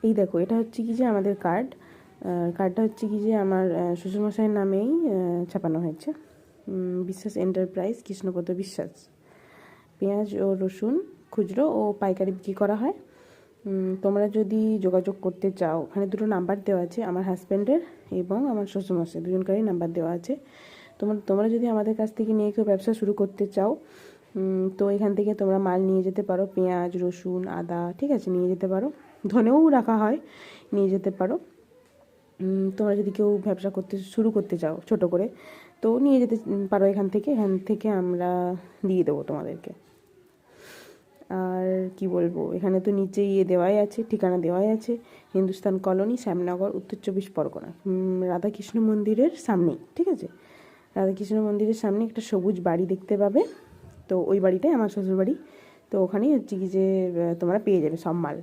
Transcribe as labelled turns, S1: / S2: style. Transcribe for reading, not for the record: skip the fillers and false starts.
S1: এই দেখো, এটা হচ্ছে কি যে আমাদের কার্ডটা হচ্ছে কি যে আমার শ্বশুরমশাইয়ের নামেই ছাপানো হয়েছে। বিশ্বাস এন্টারপ্রাইজ, কৃষ্ণপদ বিশ্বাস। পেঁয়াজ ও রসুন খুচরো ও পাইকারি বিক্রি করা হয়। তোমরা যদি যোগাযোগ করতে চাও, ওখানে দুটো নাম্বার দেওয়া আছে, আমার হাজব্যান্ডের এবং আমার শ্বশুরমশাই দুজনকারই নাম্বার দেওয়া আছে। তোমরা যদি আমাদের কাছ থেকে নিয়ে কেউ ব্যবসা শুরু করতে চাও, তো এখান থেকে তোমরা মাল নিয়ে যেতে পারো, পেঁয়াজ রসুন আদা, ঠিক আছে, নিয়ে যেতে পারো। ধনেও রাখা হয়, নিয়ে যেতে পারো। তোমরা যদি কেউ ব্যবসা শুরু করতে চাও ছোট করে, তো নিয়ে যেতে পারো এখান থেকে আমরা দিয়ে দেবো তোমাদেরকে। আর কি বলবো, এখানে তো নিচে দেওয়াই আছে, ঠিকানা দেওয়াই আছে, হিন্দুস্তান কলোনি, শ্যামনগর, উত্তর 24 পরগনা, রাধাকৃষ্ণ মন্দিরের সামনেই, ঠিক আছে। রাধাকৃষ্ণ মন্দিরের সামনে একটা সবুজ বাড়ি দেখতে পাবে, তো ওই বাড়িটাই আমার শ্বশুর বাড়ি। তো ওখানেই হচ্ছে কি যে তোমরা পেয়ে যাবে সব মাল।